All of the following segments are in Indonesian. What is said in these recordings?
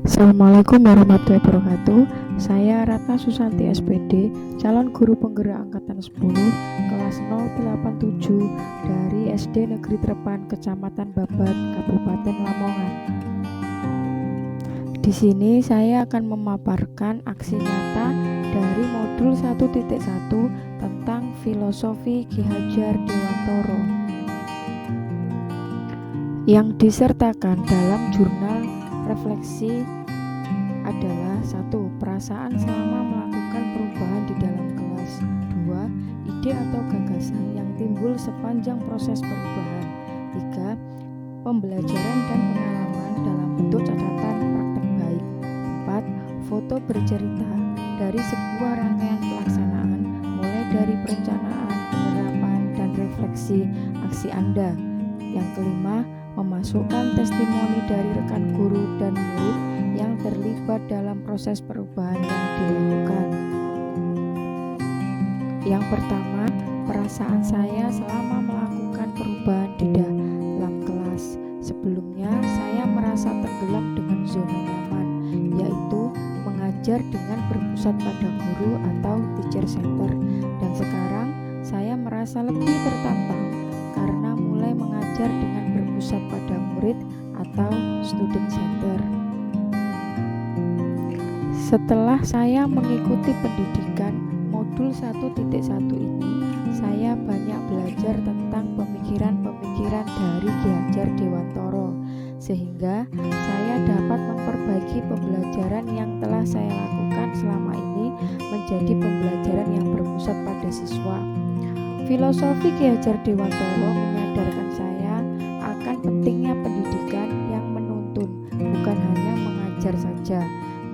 Assalamualaikum warahmatullahi wabarakatuh. Saya Ratna Susanti SPD, calon guru penggerak angkatan 10 kelas 087 dari SD Negeri Trepan, Kecamatan Babat, Kabupaten Lamongan. Di sini saya akan memaparkan aksi nyata dari modul 1.1 tentang filosofi Ki Hajar Dewantoro yang disertakan dalam jurnal refleksi adalah 1. Perasaan selama melakukan perubahan di dalam kelas. 2. Ide atau gagasan yang timbul sepanjang proses perubahan. 3. Pembelajaran dan pengalaman dalam bentuk catatan praktek baik. 4. Foto bercerita dari sebuah rangkaian pelaksanaan mulai dari perencanaan, penerapan, dan refleksi aksi Anda. Yang kelima, memasukkan testimoni dari rekan guru dan murid yang terlibat dalam proses perubahan yang dilakukan. Yang pertama, perasaan saya selama melakukan perubahan di dalam kelas. Sebelumnya, saya merasa tenggelam dengan zona nyaman, yaitu mengajar dengan berpusat pada guru atau teacher center. Dan sekarang, saya merasa lebih tertantang karena mulai mengajar dengan berpusat pada murid atau student center. Setelah saya mengikuti pendidikan modul 1.1 ini, saya banyak belajar tentang pemikiran-pemikiran dari Ki Hajar Dewantoro, sehingga saya dapat memperbaiki pembelajaran yang telah saya lakukan selama ini menjadi pembelajaran yang berpusat pada siswa. Filosofi Ki Hajar Dewantoro menyadarkan saya akan pentingnya pendidikan yang menuntun, bukan hanya mengajar saja,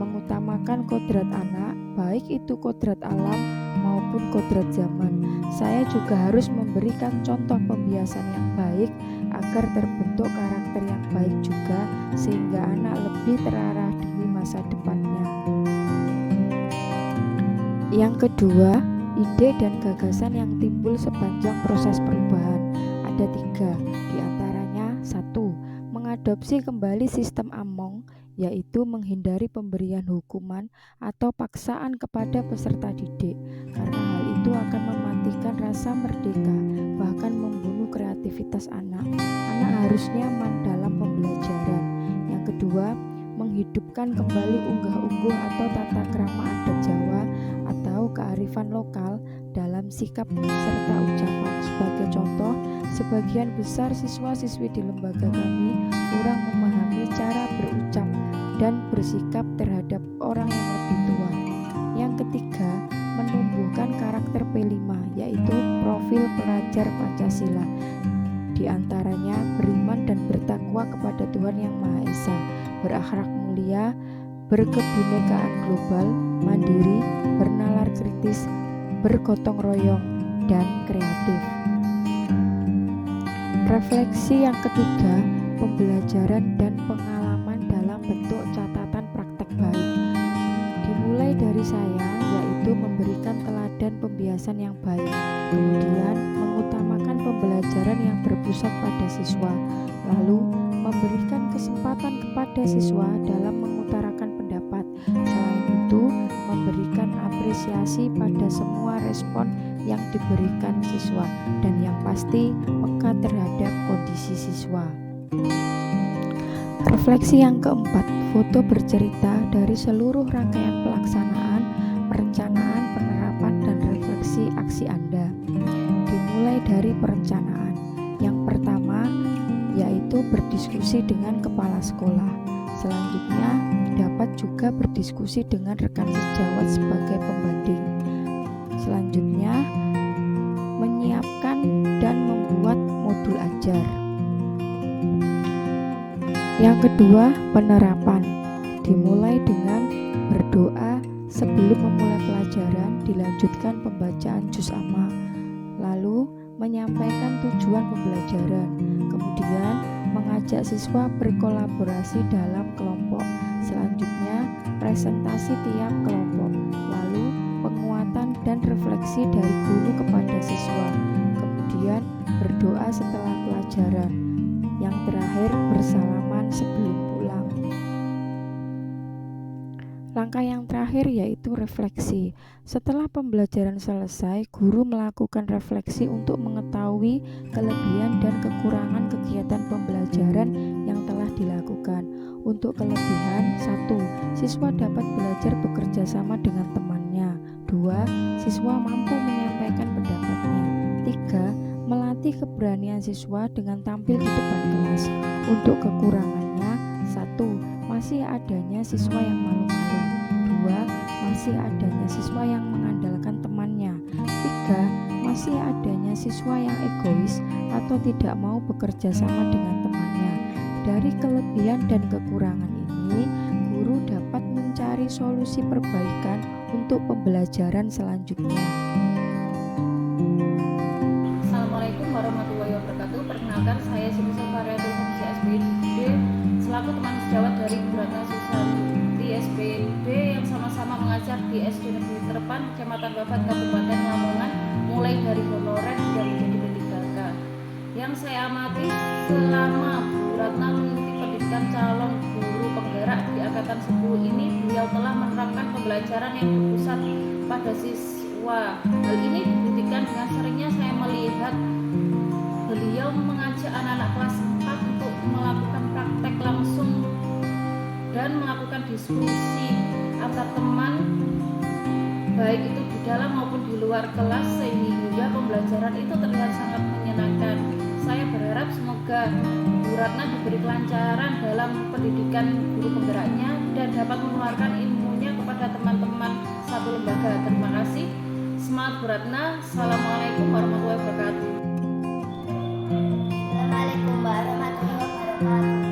mengutamakan kodrat anak, baik itu kodrat alam maupun kodrat zaman. Saya juga harus memberikan contoh pembiasan yang baik agar terbentuk karakter yang baik juga, sehingga anak lebih terarah demi masa depannya. Yang kedua, ide dan gagasan yang timbul sepanjang proses perubahan. Ada 3, diantaranya 1. Mengadopsi kembali sistem Among, yaitu menghindari pemberian hukuman atau paksaan kepada peserta didik, karena hal itu akan mematikan rasa merdeka, bahkan membunuh kreativitas anak. Anak harus nyaman dalam pembelajaran. Yang kedua, menghidupkan kembali unggah-ungguh atau tata krama adat Jawa atau kearifan lokal dalam sikap serta ucapan. Sebagai contoh, sebagian besar siswa-siswi di lembaga kami kurang memahami cara berucap dan bersikap terhadap orang yang lebih tua. Yang ketiga, menumbuhkan karakter P5, yaitu profil pelajar Pancasila. Di antaranya beriman dan bertakwa kepada Tuhan Yang Maha Esa, berakhlak mulia, berkebinekaan global, mandiri, bernalar kritis, bergotong royong, dan kreatif. Refleksi yang ketiga, pembelajaran dan pengalaman dalam bentuk catatan praktek baik. Dimulai dari saya, yaitu memberikan teladan pembiasan yang baik, kemudian mengutamakan pembelajaran yang berpusat pada siswa, lalu memberikan kesempatan kepada siswa dalam mengutarakan pendapat. Selain itu, memberikan apresiasi pada semua respon yang diberikan siswa, dan yang pasti peka terhadap kondisi siswa. Refleksi yang keempat, foto bercerita dari seluruh rangkaian pelaksanaan, perencanaan, penerapan, dan refleksi aksi Anda. Dimulai dari perencanaan. Yang pertama, yaitu berdiskusi dengan kepala sekolah. Selanjutnya, dapat juga berdiskusi dengan rekan sejawat sebagai pembanding. Selanjutnya, menyiapkan dan membuat modul ajar. Yang kedua, penerapan. Dimulai dengan berdoa sebelum memulai pelajaran, dilanjutkan pembacaan juz amma, lalu menyampaikan tujuan pembelajaran, kemudian mengajak siswa berkolaborasi dalam kelompok. Selanjutnya, presentasi tiap kelompok, lalu penguatan dan refleksi dari guru kepada siswa, kemudian berdoa setelah pelajaran. Yang terakhir, bersalaman sebelum pulang. Langkah yang terakhir yaitu refleksi. Setelah pembelajaran selesai, guru melakukan refleksi untuk mengetahui kelebihan dan kekurangan kegiatan pembelajaran yang telah dilakukan. Untuk kelebihan, 1. Siswa dapat belajar bekerja sama dengan temannya. 2. Siswa mampu menyampaikan pendapatnya. 3. Melatih keberanian siswa dengan tampil di depan kelas. Untuk kekurangannya, 1. Masih adanya siswa yang malu-malu. 2. Masih adanya siswa yang mengandalkan temannya. 3. Masih adanya siswa yang egois atau tidak mau bekerja sama dengan temannya. Dari kelebihan dan kekurangan ini, guru dapat mencari solusi perbaikan untuk pembelajaran selanjutnya. Assalamualaikum warahmatullahi wabarakatuh. Perkenalkan, saya Siti Sofariatul Fungsi SPD selaku teman sejawat dari Bu Ratna Susanti SPD yang sama-sama mengajar di SD Negeri Terpan, Kecamatan Babat, Kabupaten Lamongan, mulai dari honorer hingga menjadi pendidik. Yang saya amati selama Bu Ratna mengikuti pendidikan calon guru penggerak di angkatan 10 ini, beliau telah menerapkan pembelajaran yang berpusat pada siswa. Hal ini dibuktikan dengan seringnya saya melihat beliau mengajak anak-anak kelas 4 untuk melakukan praktek langsung dan melakukan diskusi antar teman, baik itu di dalam maupun di luar kelas, sehingga pembelajaran itu terlihat sangat menyenangkan. Saya berharap semoga Bu Ratna diberi kelancaran dalam pendidikan guru penggeraknya dan dapat menularkan ilmunya kepada teman-teman satu lembaga. Terima kasih. Semangat Bu Ratna. Assalamualaikum warahmatullahi wabarakatuh. Assalamualaikum warahmatullahi wabarakatuh.